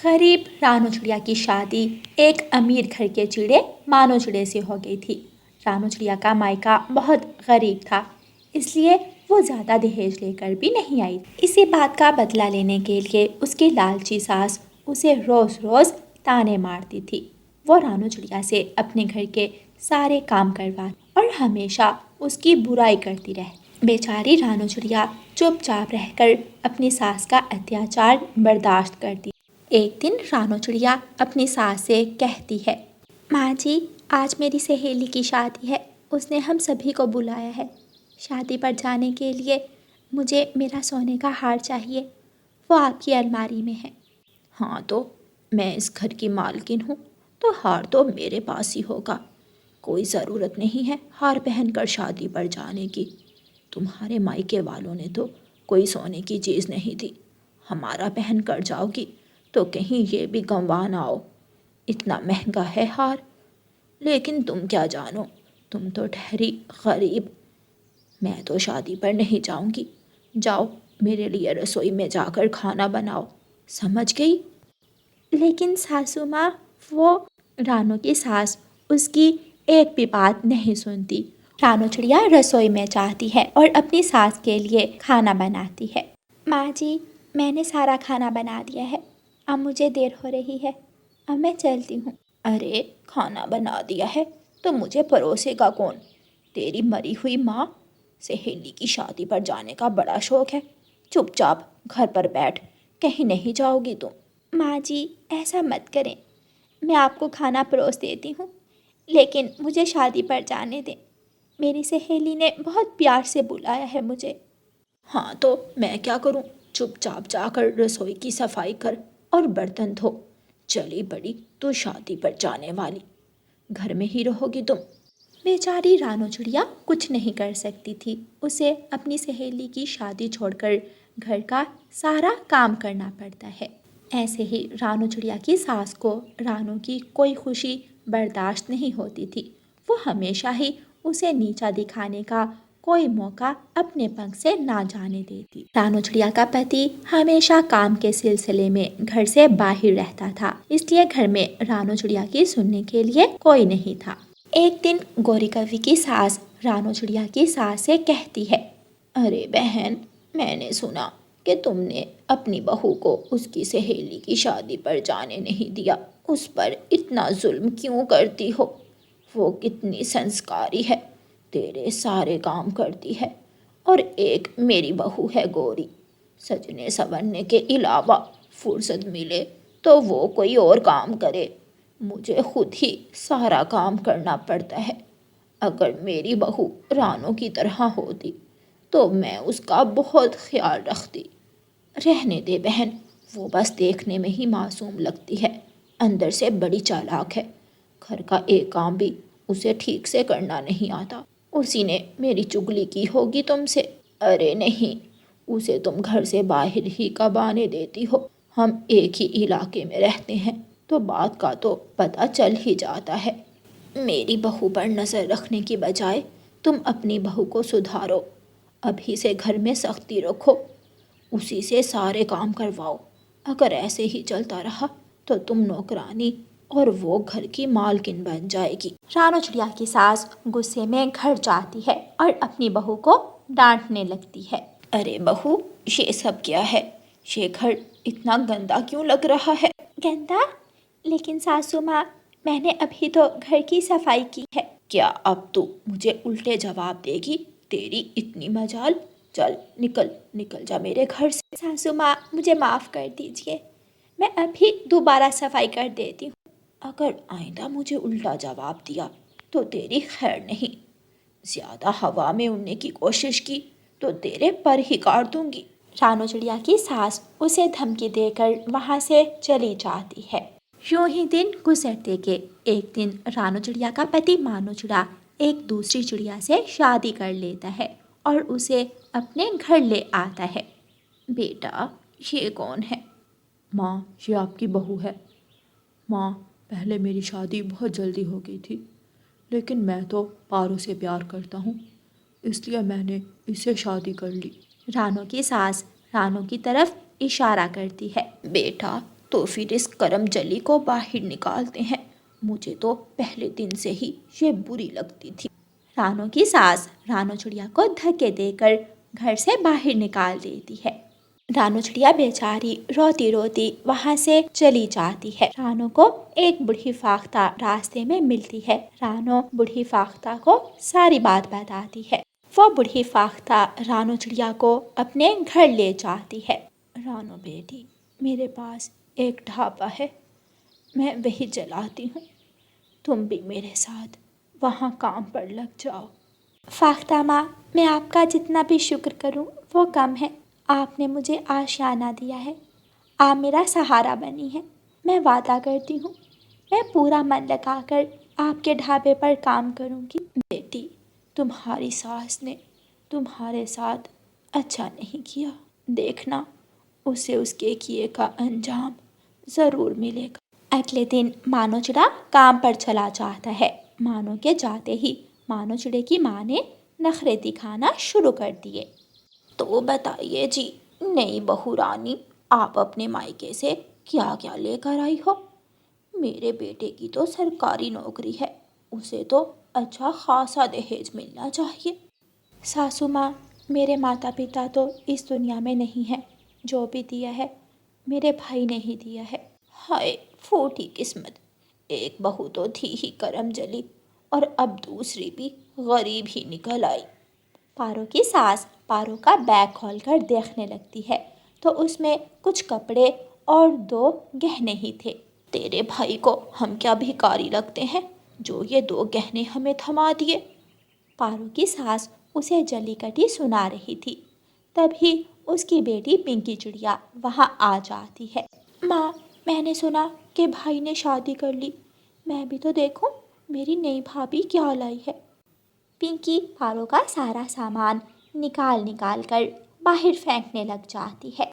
गरीब रानू चिड़िया की शादी एक अमीर घर के चिड़े मानो चिड़े से हो गई थी। रानू चिड़िया का मायका बहुत गरीब था, इसलिए वो ज़्यादा दहेज लेकर भी नहीं आई। इसी बात का बदला लेने के लिए उसकी लालची सास उसे रोज़ रोज़ ताने मारती थी। वो रानू चिड़िया से अपने घर के सारे काम करवा और हमेशा उसकी बुराई करती रहे। बेचारी रानू चिड़िया चुपचाप रहकर अपनी सास का अत्याचार बर्दाश्त करती। एक दिन रानू चिड़िया अपनी सास से कहती है, माँ जी, आज मेरी सहेली की शादी है, उसने हम सभी को बुलाया है। शादी पर जाने के लिए मुझे मेरा सोने का हार चाहिए, वो आपकी अलमारी में है। हाँ, तो मैं इस घर की मालकिन हूँ, तो हार तो मेरे पास ही होगा। कोई ज़रूरत नहीं है हार पहनकर शादी पर जाने की। तुम्हारे मायके वालों ने तो कोई सोने की चीज़ नहीं दी। हमारा पहन कर जाओगी तो कहीं ये भी गंवा ना आओ। इतना महंगा है हार। लेकिन तुम क्या जानो, तुम तो ठहरी गरीब। मैं तो शादी पर नहीं जाऊंगी। जाओ, मेरे लिए रसोई में जाकर खाना बनाओ, समझ गई? लेकिन सासू माँ, वो रानू की सास उसकी एक भी बात नहीं सुनती। रानू चिड़िया रसोई में जाती है और अपनी सास के लिए खाना बनाती है। माँ जी, मैंने सारा खाना बना दिया है, अब मुझे देर हो रही है, अब मैं चलती हूँ। अरे, खाना बना दिया है तो मुझे परोसेगा कौन? तेरी मरी हुई माँ। सहेली की शादी पर जाने का बड़ा शौक है। चुपचाप घर पर बैठ, कहीं नहीं जाओगी तुम। माँ जी, ऐसा मत करें, मैं आपको खाना परोस देती हूँ, लेकिन मुझे शादी पर जाने दें। मेरी सहेली ने बहुत प्यार से बुलाया है मुझे। हाँ, तो मैं क्या करूँ? चुपचाप जाकर रसोई की सफाई कर और बर्तन धो। चली बड़ी तू शादी पर जाने वाली, घर में ही रहोगी तुम। बेचारी रानू चिड़िया कुछ नहीं कर सकती थी। उसे अपनी सहेली की शादी छोड़कर घर का सारा काम करना पड़ता है। ऐसे ही रानू चिड़िया की सास को रानू की कोई खुशी बर्दाश्त नहीं होती थी। वो हमेशा ही उसे नीचा दिखाने का कोई मौका अपने पंख से ना जाने देती। रानू चिड़िया का पति हमेशा काम के सिलसिले में घर से बाहर रहता था, इसलिए घर में रानू चिड़िया की सुनने के लिए कोई नहीं था। एक दिन गौरी कवि की सास रानू चिड़िया की सास से कहती है, अरे बहन, मैंने सुना कि तुमने अपनी बहू को उसकी सहेली की शादी पर जाने नहीं दिया। उस पर इतना जुल्म क्यों करती हो? वो कितनी संस्कारी है, तेरे सारे काम करती है। और एक मेरी बहू है गौरी, सजने संवरने के अलावा फुर्सत मिले तो वो कोई और काम करे। मुझे खुद ही सारा काम करना पड़ता है। अगर मेरी बहू रानू की तरह होती तो मैं उसका बहुत ख्याल रखती। रहने दे बहन, वो बस देखने में ही मासूम लगती है, अंदर से बड़ी चालाक है। घर का एक काम भी उसे ठीक से करना नहीं आता। उसी ने मेरी चुगली की होगी तुमसे। अरे नहीं, उसे तुम घर से बाहर ही कब आने देती हो? हम एक ही इलाके में रहते हैं तो बात का तो पता चल ही जाता है। मेरी बहू पर नज़र रखने की बजाय तुम अपनी बहू को सुधारो। अभी से घर में सख्ती रखो, उसी से सारे काम करवाओ। अगर ऐसे ही चलता रहा तो तुम नौकरानी और वो घर की मालकिन बन जाएगी। रानू चिड़िया की सास गुस्से में घर जाती है और अपनी बहू को डांटने लगती है। अरे बहू, ये सब क्या है? ये घर इतना गंदा क्यों लग रहा है? गंदा? लेकिन सासू माँ, मैंने अभी तो घर की सफाई की है। क्या अब तू मुझे उल्टे जवाब देगी? तेरी इतनी मजाल। चल निकल, निकल जा मेरे घर से। सासू माँ, मुझे माफ़ कर दीजिए, मैं अभी दोबारा सफाई कर देती हूँ। अगर आइंदा मुझे उल्टा जवाब दिया तो तेरी खैर नहीं। ज़्यादा हवा में उड़ने की कोशिश की तो तेरे पर ही काट दूंगी। रानू चिड़िया की सास उसे धमकी देकर वहाँ से चली जाती है। यूं ही दिन गुजरते के एक दिन रानू चिड़िया का पति मानो चिड़ा एक दूसरी चिड़िया से शादी कर लेता है और उसे अपने घर ले आता है। बेटा, ये कौन है? माँ, ये आपकी बहू है। माँ, पहले मेरी शादी बहुत जल्दी हो गई थी, लेकिन मैं तो पारो से प्यार करता हूँ, इसलिए मैंने इससे शादी कर ली। रानू की सास रानू की तरफ इशारा करती है। बेटा, तो फिर इस करम जली को बाहर निकालते हैं। मुझे तो पहले दिन से ही ये बुरी लगती थी। रानू की सास रानू चिड़िया को धक्के देकर घर से बाहर निकाल देती है। रानू चिड़िया बेचारी रोती रोती वहाँ से चली जाती है। रानू को एक बूढ़ी फाख्ता रास्ते में मिलती है। रानू बूढ़ी फाख्ता को सारी बात बताती है। वो बूढ़ी फाख्ता रानू चिड़िया को अपने घर ले जाती है। रानू बेटी, मेरे पास एक ढाबा है, मैं वही जलाती हूँ। तुम भी मेरे साथ वहाँ काम पर लग जाओ। फाख्ता माँ, मैं आपका जितना भी शुक्र करूँ वो कम है। आपने मुझे आशियाना दिया है, आप मेरा सहारा बनी है। मैं वादा करती हूँ, मैं पूरा मन लगाकर आपके ढाबे पर काम करूँगी। बेटी, तुम्हारी सास ने तुम्हारे साथ अच्छा नहीं किया। देखना, उसे उसके किए का अंजाम ज़रूर मिलेगा। अगले दिन मानो चिड़ा काम पर चला जाता है। मानो के जाते ही मानो चिड़े की माँ ने नखरे दिखाना शुरू कर दिए। तो बताइए जी, नई बहू रानी, आप अपने मायके से क्या क्या लेकर आई हो? मेरे बेटे की तो सरकारी नौकरी है, उसे तो अच्छा खासा दहेज मिलना चाहिए। सासू माँ, मेरे माता पिता तो इस दुनिया में नहीं है। जो भी दिया है मेरे भाई ने ही दिया है। हाय फूटी किस्मत, एक बहू तो थी ही करम जली और अब दूसरी भी गरीब ही निकल आई। पारो की सास पारो का बैग खोलकर देखने लगती है तो उसमें कुछ कपड़े और 2 गहने ही थे। तेरे भाई को हम क्या भिखारी लगते हैं जो ये 2 गहने हमें थमा दिए? पारो की सास उसे जली कटी सुना रही थी। तभी उसकी बेटी पिंकी चिड़िया वहाँ आ जाती है। माँ, मैंने सुना कि भाई ने शादी कर ली, मैं भी तो देखूं मेरी नई भाभी क्या लाई है। पिंकी पारो का सारा सामान निकाल निकाल कर बाहर फेंकने लग जाती है।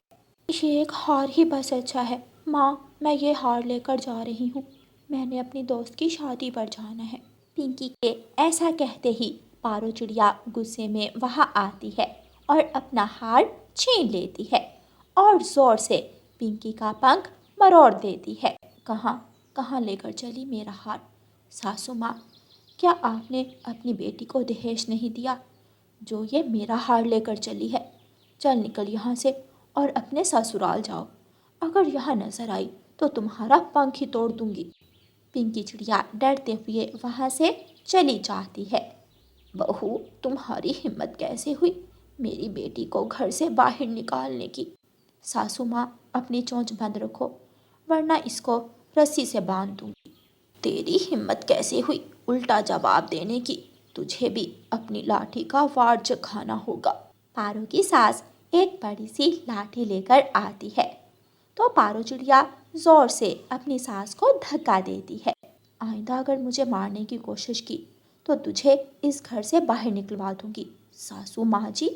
ये एक हार ही बस अच्छा है। माँ, मैं ये हार लेकर जा रही हूँ, मैंने अपनी दोस्त की शादी पर जाना है। पिंकी के ऐसा कहते ही पारो चिड़िया गुस्से में वहाँ आती है और अपना हार छीन लेती है और ज़ोर से पिंकी का पंख मरोड़ देती है। कहाँ कहाँ लेकर चली मेरा हार? सासू माँ, क्या आपने अपनी बेटी को दहेज नहीं दिया जो ये मेरा हार लेकर चली है? चल निकल यहाँ से और अपने ससुराल जाओ। अगर यहाँ नजर आई तो तुम्हारा पंख ही तोड़ दूंगी। पिंकी चिड़िया डरते हुए वहाँ से चली जाती है। बहू, तुम्हारी हिम्मत कैसे हुई मेरी बेटी को घर से बाहर निकालने की? सासू माँ, अपनी चोंच बंद रखो वरना इसको रस्सी से बांध दूंगी। तेरी हिम्मत कैसे हुई उल्टा जवाब देने की? तुझे भी अपनी लाठी का वार चखाना होगा। पारो की सास एक बड़ी सी लाठी लेकर आती है तो पारो चिड़िया जोर से अपनी सास को धक्का देती है। आइंदा अगर मुझे मारने की कोशिश की तो तुझे इस घर से बाहर निकलवा दूंगी। सासू माँ जी,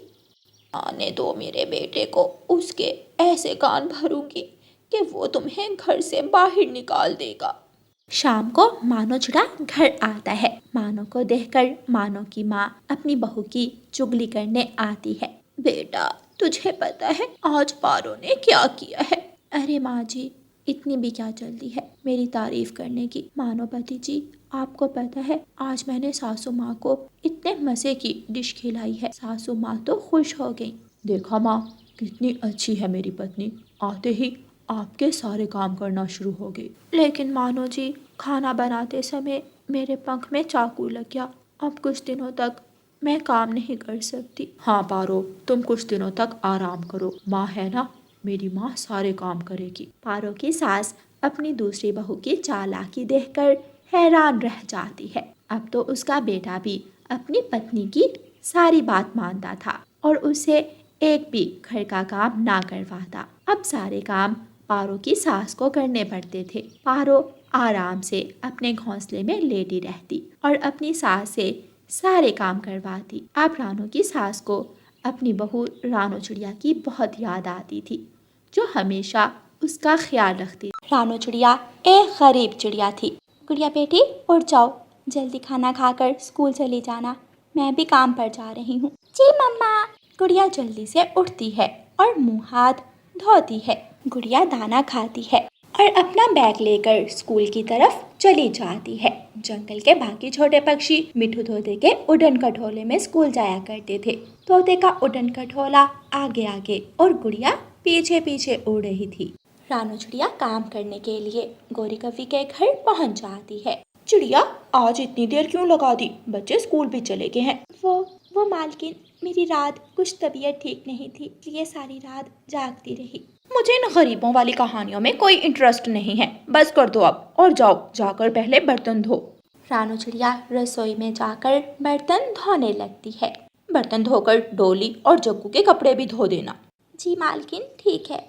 आने दो मेरे बेटे को, उसके ऐसे कान भरूंगी कि वो तुम्हें घर से बाहर निकाल देगा। शाम को मानो चिड़ा घर आता है। मानो को देखकर मानो की माँ अपनी बहू की चुगली करने आती है। बेटा, तुझे पता है आज पारो ने क्या किया है? अरे माँ जी, इतनी भी क्या जल्दी है मेरी तारीफ करने की। मानोपति जी, आपको पता है आज मैंने सासू माँ को इतने मज़े की डिश खिलाई है, सासू माँ तो खुश हो गई। देखा माँ, कितनी अच्छी है मेरी पत्नी, आते ही आपके सारे काम करना शुरू हो गए। लेकिन मानो जी, खाना बनाते समय मेरे पंख में चाकू लग गया। अब कुछ दिनों तक मैं काम नहीं कर सकती। हाँ पारो, तुम कुछ दिनों तक आराम करो, माँ है ना, मेरी माँ सारे काम करेगी। पारो की सास अपनी दूसरी बहू की चालाकी देखकर हैरान रह जाती है। अब तो उसका बेटा भी अपनी पत्नी की सारी बात मानता था और उसे एक भी घर का काम ना करवाता। अब सारे काम पारो की सास को करने पड़ते थे। पारो आराम से अपने घोंसले में लेटी रहती और अपनी सास से सारे काम करवाती। अब रानू की सास को अपनी बहू रानू चिड़िया की बहुत याद आती थी, जो हमेशा उसका ख्याल रखती। रानू चिड़िया एक गरीब चिड़िया थी। गुड़िया बेटी, उठ जाओ, जल्दी खाना खाकर स्कूल चली जाना, मैं भी काम पर जा रही हूँ। जी मम्मा। गुड़िया जल्दी से उठती है और मुंह हाथ धोती है। गुड़िया दाना खाती है। और अपना बैग लेकर स्कूल की तरफ चली जाती है। जंगल के बाकी छोटे पक्षी मिठू तोते के उड़न खटोले में स्कूल जाया करते थे। तोते का उड़न खटोला आगे आगे और गुड़िया पीछे पीछे उड़ रही थी। रानू चिड़िया काम करने के लिए गौरी कवि के घर पहुंच जाती है। चिड़िया, आज इतनी देर क्यों लगा दी? बच्चे स्कूल भी चले गए हैं। वो मालकिन, मेरी रात कुछ तबीयत ठीक नहीं थी, इसलिए सारी रात जागती रही। मुझे इन गरीबों वाली कहानियों में कोई इंटरेस्ट नहीं है। बस कर दो अब और जाओ, जाकर पहले बर्तन धो। रानू चिड़िया रसोई में जाकर बर्तन धोने लगती है। बर्तन धोकर डोली और जग्गू के कपड़े भी धो देना। जी मालकिन, ठीक है।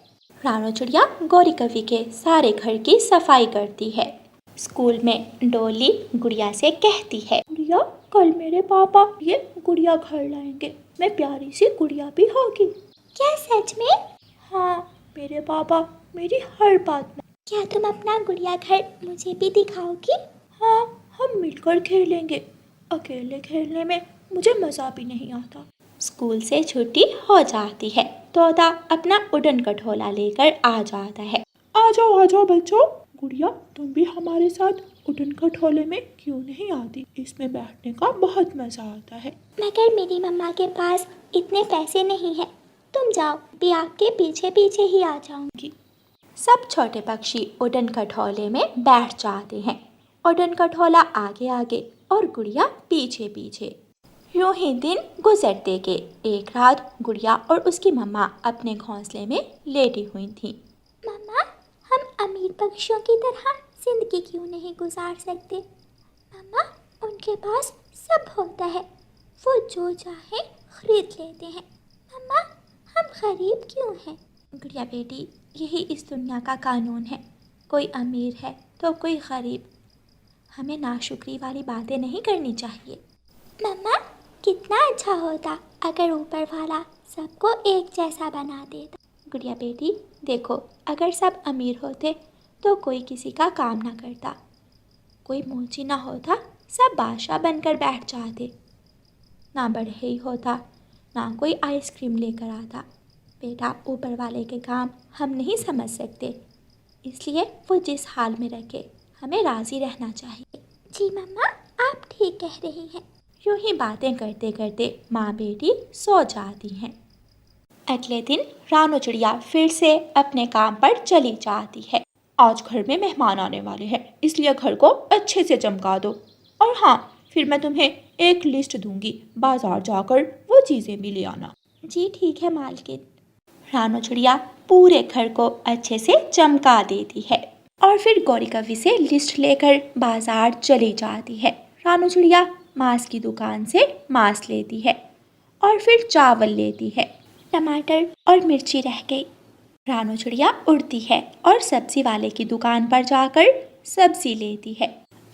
रानू चिड़िया गौरी कवि के सारे घर की सफाई करती है। स्कूल में डोली गुड़िया से कहती है, गुड़िया, कल मेरे पापा ये गुड़िया घर लाएंगे। मैं प्यारी सी गुड़िया भी होगी। क्या सच में? हाँ, मेरे पापा मेरी हर बात में। क्या तुम अपना गुड़िया घर मुझे भी दिखाओगी? हाँ, हम मिलकर खेलेंगे। अकेले खेलने में मुझे मज़ा भी नहीं आता। स्कूल से छुट्टी हो जाती है। तोता अपना उड़न खटोला लेकर आ जाता है। आ जाओ बच्चों। गुड़िया, तुम भी हमारे साथ उड़न खटोले में क्यों नहीं आती? इसमें बैठने का बहुत मज़ा आता है। मगर मेरी मम्मा के पास इतने पैसे नहीं है। तुम जाओ, भी आपके पीछे पीछे ही आ जाऊंगी। सब छोटे पक्षी उड़न खटोले में बैठ जाते हैं। उड़न खटोला आगे आगे और गुड़िया पीछे पीछे। यूं ही दिन गुजरते गए। एक रात गुड़िया और उसकी मम्मा अपने घोंसले में लेटी हुई थीं। मम्मा, हम अमीर पक्षियों की तरह जिंदगी क्यों नहीं गुजार सकते? मम्मा, उनके पास सब होता है, वो जो चाहे खरीद लेते हैं। मम्मा, हम गरीब क्यों हैं? गुड़िया बेटी, यही इस दुनिया का कानून है। कोई अमीर है तो कोई गरीब। हमें नाशुक्री वाली बातें नहीं करनी चाहिए। मम्मा, कितना अच्छा होता अगर ऊपर वाला सबको एक जैसा बना देता। गुड़िया बेटी, देखो, अगर सब अमीर होते तो कोई किसी का काम ना करता, कोई मोची ना होता, सब बादशाह बनकर बैठ जाते। ना बढ़ई होता, ना कोई आइसक्रीम लेकर आता। बेटा, ऊपर वाले के काम हम नहीं समझ सकते, इसलिए वो जिस हाल में रखे हमें राज़ी रहना चाहिए। जी मम्मा, आप ठीक कह रही हैं। यूं ही बातें करते करते माँ बेटी सो जाती हैं। अगले दिन रानू चिड़िया फिर से अपने काम पर चली जाती है। आज घर में मेहमान आने वाले हैं, इसलिए घर को अच्छे से चमका दो। और हाँ, फिर मैं तुम्हें एक लिस्ट दूंगी, बाजार जाकर वो चीज़ें भी ले आना। जी ठीक है मालकिन। रानू चिड़िया पूरे घर को अच्छे से चमका देती है और फिर गौरी कवि से लिस्ट लेकर बाजार चली जाती है। रानू चिड़िया मांस की दुकान से मांस लेती है और फिर चावल लेती है। टमाटर और मिर्ची रह गई। रानू चिड़िया उड़ती है और सब्जी वाले की दुकान पर जाकर सब्जी लेती है।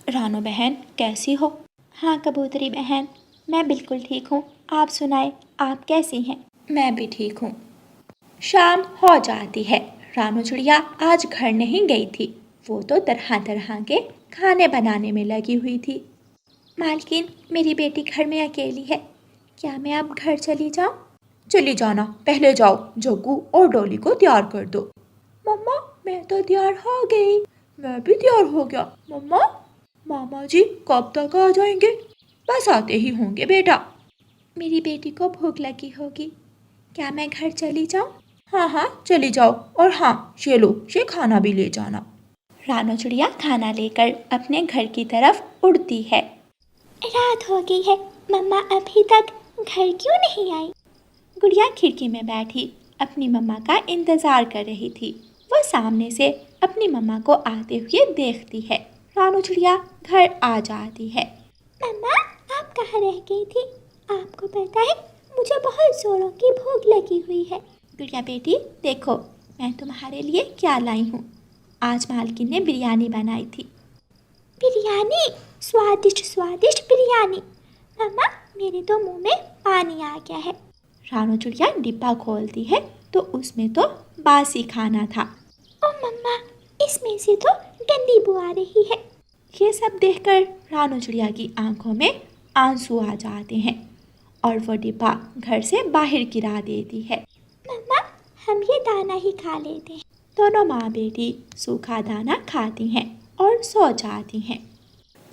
रानू बहन, कैसी हो? हाँ कबूतरी बहन, मैं बिल्कुल ठीक हूँ। आप सुनाए, आप कैसी हैं? मैं भी ठीक हूँ। शाम हो जाती है। रानू चिड़िया आज घर नहीं गई थी, वो तो तरह तरह के खाने बनाने में लगी हुई थी। मालकिन, मेरी बेटी घर में अकेली है, क्या मैं अब घर चली जाऊँ? चली जाना, पहले जाओ जग्गू और डोली को तैयार कर दो। मम्मा, मैं तो तैयार हो गई। मैं भी तैयार हो गया। मम्मा, मामा जी कब तक आ जाएंगे? बस आते ही होंगे बेटा। मेरी बेटी को भूख लगी होगी, क्या मैं घर चली जाऊँ? हाँ, चली जाओ। और हाँ, ये लो, ये खाना भी ले जाना। रानू चिड़िया खाना लेकर अपने घर की तरफ उड़ती है। रात हो गई है, मम्मा अभी तक घर क्यों नहीं आई? गुड़िया खिड़की में बैठी अपनी मम्मा का इंतज़ार कर रही थी। वो सामने से अपनी मम्मा को आते हुए देखती है। रानू चिड़िया घर आ जाती है। मम्मा, आप कहाँ रह गई थी? आपको पता है, मुझे बहुत ज़ोरों की भूख लगी हुई है। गुड़िया बेटी, देखो मैं तुम्हारे लिए क्या लाई हूँ। आज मालकिन ने बिरयानी बनाई थी। बिरयानी? स्वादिष्ट स्वादिष्ट बिरयानी। मम्मा, मेरे तो मुंह में पानी आ गया है। रानू चिड़िया डिब्बा खोलती है तो उसमें तो बासी खाना था। ओ मम्मा, इसमें से तो गंदी बू आ रही है। ये सब देखकर रानू चिड़िया की आंखों में आंसू आ जाते हैं और वो डिब्बा घर से बाहर गिरा देती है। मम्मा, हम ये दाना ही खा लेते हैं। दोनों माँ बेटी सूखा दाना खाती हैं और सो जाती हैं।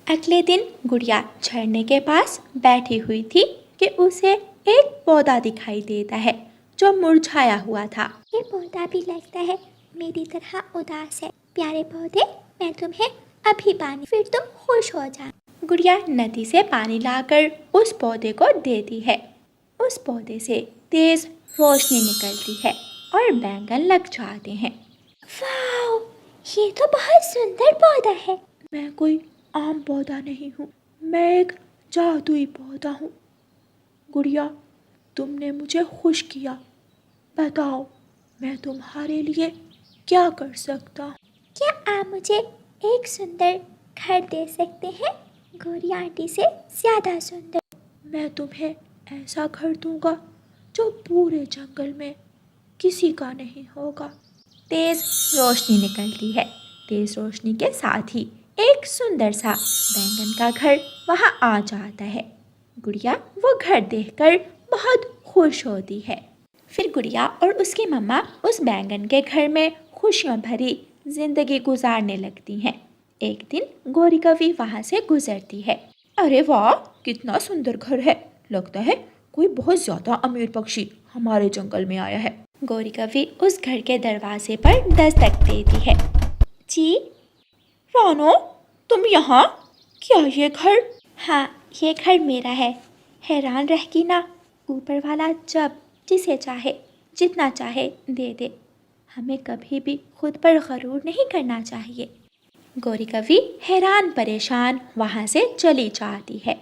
अगले दिन गुड़िया झरने के पास बैठी हुई थी कि उसे एक पौधा दिखाई देता है जो मुरझाया हुआ था। ये पौधा भी लगता है मेरी तरह उदास है। प्यारे पौधे, मैं तुम्हें अभी पानी, फिर तुम खुश हो जा। गुड़िया नदी से पानी लाकर उस पौधे को देती है। उस पौधे से तेज रोशनी निकलती है और बैंगन लग जाते हैं। वाओ, ये तो बहुत सुंदर पौधा है। मैं कोई आम पौधा नहीं हूँ, मैं एक जादुई पौधा हूँ। गुड़िया, तुमने मुझे खुश किया। बताओ, मैं तुम्हारे लिए क्या कर सकता हूँ? क्या आप मुझे एक सुंदर घर दे सकते हैं? गौरी आंटी से ज़्यादा सुंदर। मैं तुम्हें ऐसा घर दूंगा जो पूरे जंगल में किसी का नहीं होगा। तेज रोशनी निकलती है। तेज रोशनी के साथ ही एक सुंदर सा बैंगन का घर वहाँ आ जाता है। गुड़िया वो घर देखकर बहुत खुश होती है। फिर गुड़िया और उसकी मम्मा उस बैंगन के घर में खुशियों भरी जिंदगी गुजारने लगती हैं। एक दिन गौरी कवि वहाँ से गुजरती है। अरे वाह, कितना सुंदर घर है। लगता है कोई बहुत ज्यादा अमीर पक्षी हमारे जंगल में आया है। गौरी कवि उस घर के दरवाजे पर दस्तक देती है। जी रानो, तुम यहाँ? क्या ये घर? हाँ, ये घर मेरा है। हैरान रहेगी ना, ऊपर वाला जब जिसे चाहे जितना चाहे दे दे। हमें कभी भी खुद पर गरूर नहीं करना चाहिए। गौरी कवि हैरान परेशान वहाँ से चली जाती है।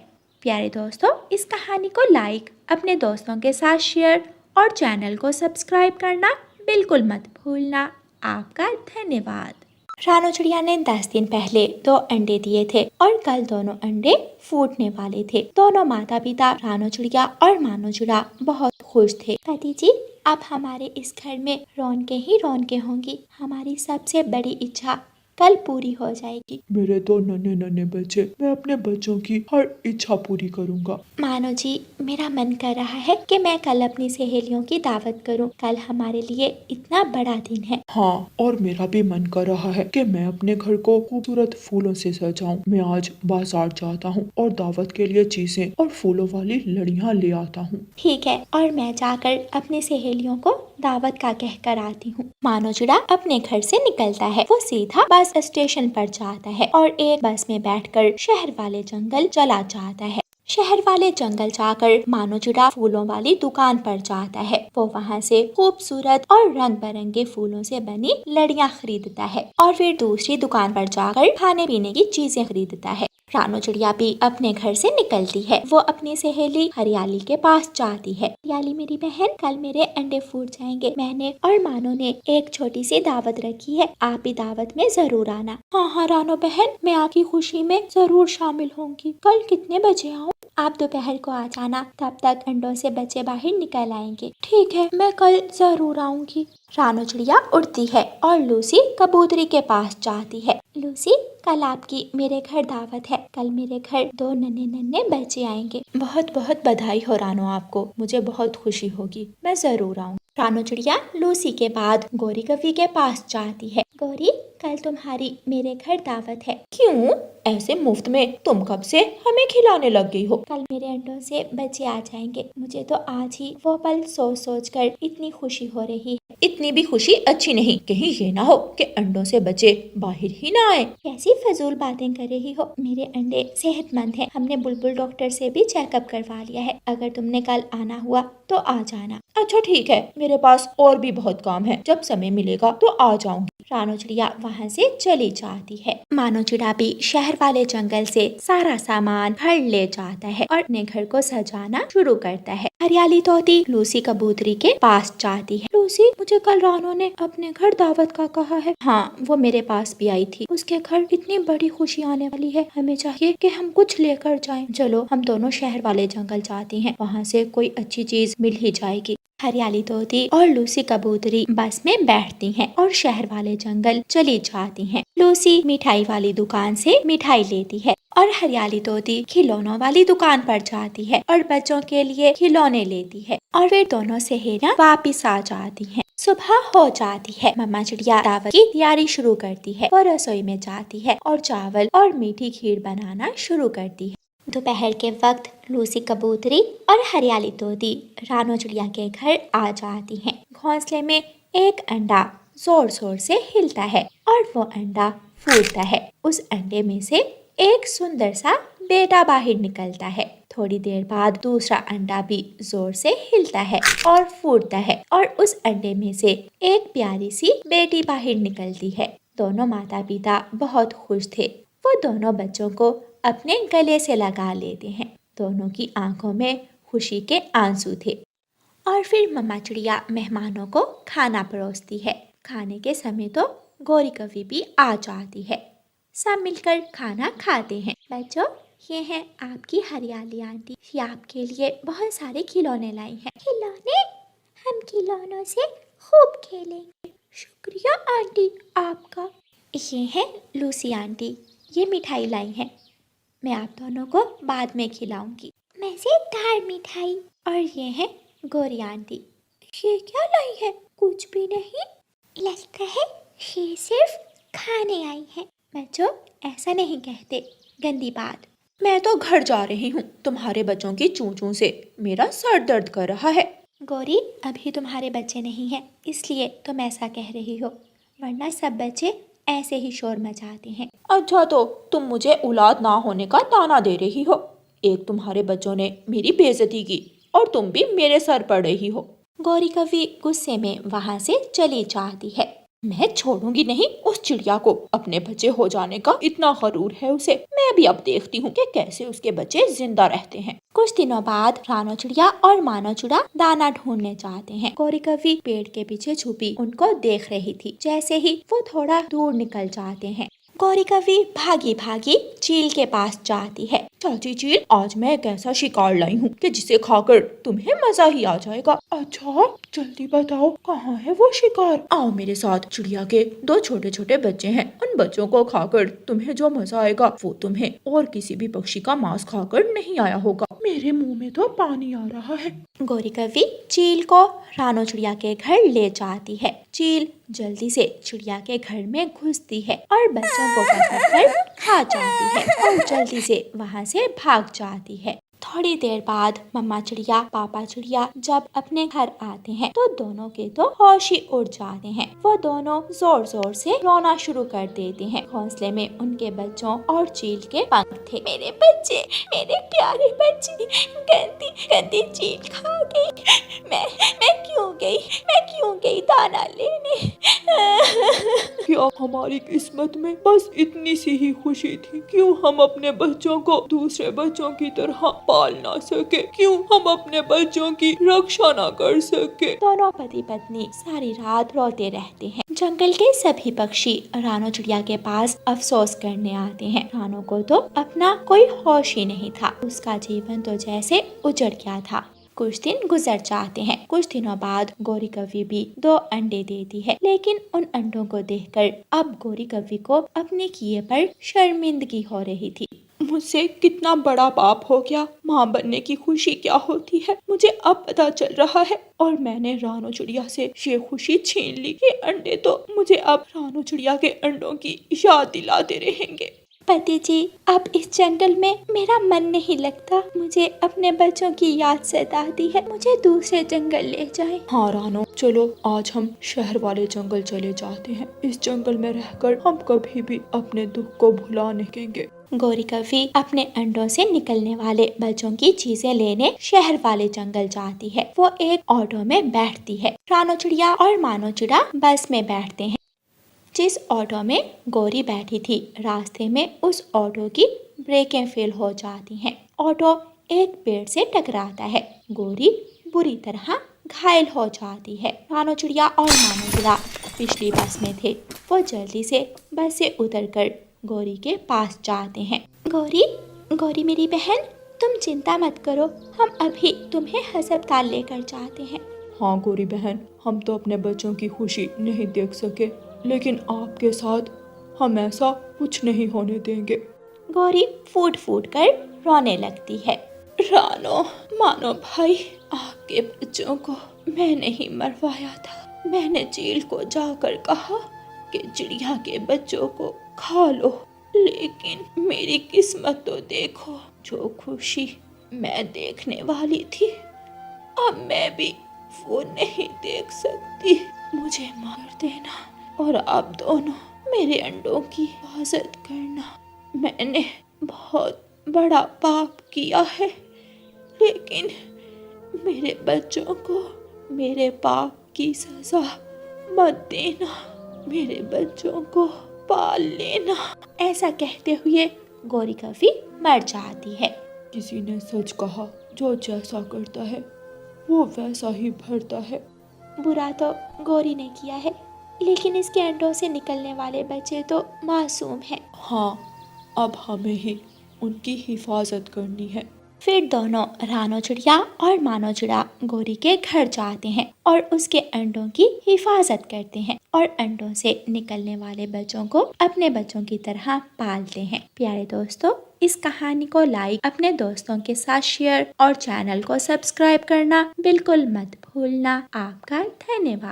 प्यारे दोस्तों, इस कहानी को लाइक, अपने दोस्तों के साथ शेयर और चैनल को सब्सक्राइब करना बिल्कुल मत भूलना। आपका धन्यवाद। रानू चिड़िया ने 10 दिन पहले 2 अंडे दिए थे और कल दोनों अंडे फूटने वाले थे। दोनों माता पिता रानू चिड़िया और मानू चिड़ा बहुत खुश थे। दादी जी, अब हमारे इस घर में रौनकें ही रौनकें होंगी। हमारी सबसे बड़ी इच्छा कल पूरी हो जाएगी। मेरे 2 नन्हे नन्हे बच्चे, मैं अपने बच्चों की हर इच्छा पूरी करूंगा। मानो जी, मेरा मन कर रहा है कि मैं कल अपनी सहेलियों की दावत करूं। कल हमारे लिए इतना बड़ा दिन है। हाँ, और मेरा भी मन कर रहा है कि मैं अपने घर को खूबसूरत फूलों से सजाऊं। मैं आज बाजार जाता हूँ और दावत के लिए चीजें और फूलों वाली लड़ियाँ ले आता हूँ। ठीक है, और मैं जाकर अपनी सहेलियों को दावत का कहकर आती हूँ। मानो चिड़ा अपने घर से निकलता है। वो सीधा बस स्टेशन पर जाता है और एक बस में बैठकर शहर वाले जंगल चला जाता है। शहर वाले जंगल जाकर मानो चिड़ा फूलों वाली दुकान पर जाता है। वो वहाँ से खूबसूरत और रंग बिरंगे फूलों से बनी लड़ियाँ खरीदता है और फिर दूसरी दुकान पर जाकर खाने पीने की चीजें खरीदता है। रानू चिड़िया भी अपने घर से निकलती है। वो अपनी सहेली हरियाली के पास जाती है। हरियाली मेरी बहन, कल मेरे अंडे फूट जाएंगे। मैंने और मानो ने एक छोटी सी दावत रखी है, आप भी दावत में जरूर आना। हाँ रानो बहन, मैं आपकी खुशी में जरूर शामिल होंगी। कल कितने बजे आऊँ? आप दोपहर को आ जाना, तब तक अंडों से बच्चे बाहर निकल आएंगे। ठीक है, मैं कल जरूर आऊंगी। रानू चिड़िया उड़ती है और लूसी कबूतरी के पास जाती है। लूसी, कल आपकी मेरे घर दावत है। कल मेरे घर 2 नन्हे नन्हे बच्चे आएंगे। बहुत बहुत बधाई हो रानो आपको, मुझे बहुत खुशी होगी। मैं जरूर आऊंगी। रानू चिड़िया लूसी के बाद गौरी कवि के पास जाती है। गौरी, कल तुम्हारी मेरे घर दावत है। क्यों? ऐसे मुफ्त में तुम कब से हमें खिलाने लग गई हो? कल मेरे अंडों से बच्चे आ जाएंगे। मुझे तो आज ही वो पल सोच कर इतनी खुशी हो रही है। इतनी भी खुशी अच्छी नहीं, कहीं ये ना हो कि अंडों से बच्चे बाहर ही ना आए। कैसी फजूल बातें कर रही हो। मेरे अंडे सेहतमंद हैं। हमने बुलबुल डॉक्टर से भी चेकअप करवा लिया है। अगर तुमने कल आना हुआ तो आ जाना। अच्छा ठीक है, मेरे पास और भी बहुत काम है, जब समय मिलेगा तो आ जाऊंगी। रानू चिड़िया वहाँ से चली जाती है। मानो चिड़ा भी शहर वाले जंगल से सारा सामान घर ले जाता है और अपने घर को सजाना शुरू करता है। हरियाली तोती लूसी कबूतरी के पास जाती है। लूसी, मुझे कल रानो ने अपने घर दावत का कहा है। हाँ, वो मेरे पास भी आई थी। उसके घर इतनी बड़ी खुशी आने वाली है, हमें चाहिए कि हम कुछ लेकर जाएं। चलो हम दोनों शहर वाले जंगल जाते हैं, वहाँ से कोई अच्छी चीज मिल ही जाएगी। हरियाली तोती और लूसी कबूतरी बस में बैठती हैं और शहर वाले जंगल चली जाती हैं। लूसी मिठाई वाली दुकान से मिठाई लेती है और हरियाली तोती खिलौनों वाली दुकान पर जाती है और बच्चों के लिए खिलौने लेती है और वे दोनों सहेलियां वापिस आ जाती हैं। सुबह हो जाती है। मम्मा चिड़िया दावत की तैयारी शुरू करती है। वो रसोई में जाती है और चावल और मीठी खीर बनाना शुरू करती है। दोपहर के वक्त लूसी कबूतरी और हरियाली तोती रानो चिड़िया के घर आ जाती हैं। घोंसले में एक अंडा जोर जोर से हिलता है और वो अंडा फूटता है। उस अंडे में से एक सुंदर सा बेटा बाहर निकलता है। थोड़ी देर बाद दूसरा अंडा भी जोर से हिलता है और फूटता है और उस अंडे में से एक प्यारी सी बेटी बाहर निकलती है। दोनों माता पिता बहुत खुश थे। वो दोनों बच्चों को अपने गले से लगा लेते हैं। दोनों की आंखों में खुशी के आंसू थे। और फिर मम्मा चिड़िया मेहमानों को खाना परोसती है। खाने के समय तो गौरी कवि भी आ जाती है। सब मिलकर खाना खाते हैं। बच्चों, ये है आपकी हरियाली आंटी। ये आपके लिए बहुत सारे खिलौने लाई हैं। खिलौने? हम खिलौनों से खूब खेलेंगे। शुक्रिया आंटी आपका। ये है लूसी आंटी, ये मिठाई लाई है। मैं आप दोनों को बाद में खिलाऊंगी। मजेदार मिठाई। और ये है गौरी आंटी। ये क्या लाई है? कुछ भी नहीं। लगता है ये सिर्फ खाने आई है। बच्चों, ऐसा नहीं कहते, गंदी बात। मैं तो घर जा रही हूँ। तुम्हारे बच्चों की चूं चूं से मेरा सर दर्द कर रहा है। गौरी, अभी तुम्हारे बच्चे नहीं हैं, इसलिए तुम ऐसा कह रही हो, वरना सब बच्चे ऐसे ही शोर मचाते हैं। अच्छा, तो तुम मुझे औलाद ना होने का ताना दे रही हो। एक तुम्हारे बच्चों ने मेरी बेइज्जती की और तुम भी मेरे सर पड़ रही हो। गौरी कवि गुस्से में वहाँ से चली जाती है। मैं छोड़ूंगी नहीं उस चिड़िया को। अपने बच्चे हो जाने का इतना गरूर है उसे। मैं भी अब देखती हूँ कि कैसे उसके बच्चे जिंदा रहते हैं। कुछ दिनों बाद रानो चिड़िया और मानो चिड़ा दाना ढूंढने जाते हैं। गौरी कवि पेड़ के पीछे छुपी उनको देख रही थी। जैसे ही वो थोड़ा दूर निकल जाते हैं, गौरी कवि भागी भागी चील के पास जाती है। चाची चील, आज मैं एक ऐसा शिकार लाई हूँ कि जिसे खाकर तुम्हें मजा ही आ जाएगा। अच्छा, जल्दी बताओ कहाँ है वो शिकार। आओ मेरे साथ। चिड़िया के 2 छोटे छोटे बच्चे हैं। उन बच्चों को खाकर तुम्हें जो मजा आएगा वो तुम्हें और किसी भी पक्षी का मांस खाकर नहीं आया होगा। मेरे मुंह में तो पानी आ रहा है। गौरी कवि चील को रानो चिड़िया के घर ले जाती है। चील जल्दी से चिड़िया के घर में घुसती है और बच्चों को पकड़कर खा जाती है और जल्दी से वहाँ से भाग जाती है। थोड़ी देर बाद मम्मा चिड़िया पापा चिड़िया जब अपने घर आते हैं तो दोनों के तो होश ही उड़ जाते हैं। वो दोनों जोर जोर से रोना शुरू कर देते हैं। घोंसले में उनके बच्चों और चील के पंख थे। मेरे बच्चे, मेरे प्यारे बच्चे, गंदी गंदी चील खा गई। मैं क्यों गई दाना लेने। क्या हमारी किस्मत में बस इतनी सी ही खुशी थी? क्यों हम अपने बच्चों को दूसरे बच्चों की तरह पाल ना सके? क्यों हम अपने बच्चों की रक्षा ना कर सके? दोनों पति पत्नी सारी रात रोते रहते हैं। जंगल के सभी पक्षी रानो चिड़िया के पास अफसोस करने आते हैं। रानो को तो अपना कोई होश ही नहीं था। उसका जीवन तो जैसे उजड़ गया था। कुछ दिन गुजर जाते हैं। कुछ दिनों बाद गौरी कवि भी 2 अंडे देती है, लेकिन उन अंडों को देखकर अब गौरी कवि को अपने किए पर शर्मिंदगी हो रही थी। मुझसे कितना बड़ा पाप हो गया। माँ बनने की खुशी क्या होती है मुझे अब पता चल रहा है, और मैंने रानो चिड़िया से ये खुशी छीन ली। ये अंडे तो मुझे अब रानो चिड़िया के अंडों की याद दिलाते रहेंगे। पति जी, अब इस जंगल में मेरा मन नहीं लगता। मुझे अपने बच्चों की याद सताती है। मुझे दूसरे जंगल ले जाएं। हाँ रानो, चलो आज हम शहर वाले जंगल चले जाते हैं। इस जंगल में रहकर हम कभी भी अपने दुख को भुला नहीं सकेंगे। गौरी कवि अपने अंडों से निकलने वाले बच्चों की चीजें लेने शहर वाले जंगल जाती है। वो एक ऑटो में बैठती है। रानो चिड़िया और मानो चिड़ा बस में बैठते हैं। जिस ऑटो में गौरी बैठी थी, रास्ते में उस ऑटो की ब्रेकें फेल हो जाती हैं। ऑटो एक पेड़ से टकराता है। गौरी बुरी तरह घायल हो जाती है। रानो चिड़िया और मानो चिड़ा पिछली बस में थे। वो जल्दी से बस से उतरकर गौरी के पास जाते हैं। गौरी मेरी बहन, तुम चिंता मत करो, हम अभी तुम्हें अस्पताल लेकर जाते हैं। हाँ गौरी बहन, हम तो अपने बच्चों की खुशी नहीं देख सके, लेकिन आपके साथ हम ऐसा कुछ नहीं होने देंगे। गौरी फूट फूट कर रोने लगती है। रानो, मानो भाई, आपके बच्चों को मैं नहीं मरवाया था। मैंने चील को जाकर कहा कि चिड़िया के बच्चों को खा लो, लेकिन मेरी किस्मत तो देखो, जो खुशी मैं देखने वाली थी अब मैं भी वो नहीं देख सकती। मुझे मार देना और आप दोनों मेरे अंडों की हिफाजत करना। मैंने बहुत बड़ा पाप किया है, लेकिन मेरे बच्चों को मेरे पाप की सजा मत देना, मेरे बच्चों को पाल लेना। ऐसा कहते हुए गौरी कभी मर जाती है। किसी ने सच कहा, जो जैसा करता है वो वैसा ही भरता है। बुरा तो गौरी ने किया है, लेकिन इसके अंडों से निकलने वाले बच्चे तो मासूम हैं। हाँ, अब हमें ही उनकी हिफाजत करनी है। फिर दोनों रानो चिड़िया और मानो चिड़ा गौरी के घर जाते हैं और उसके अंडों की हिफाजत करते हैं और अंडों से निकलने वाले बच्चों को अपने बच्चों की तरह पालते हैं। प्यारे दोस्तों, इस कहानी को लाइक, अपने दोस्तों के साथ शेयर और चैनल को सब्सक्राइब करना बिल्कुल मत भूलना। आपका धन्यवाद।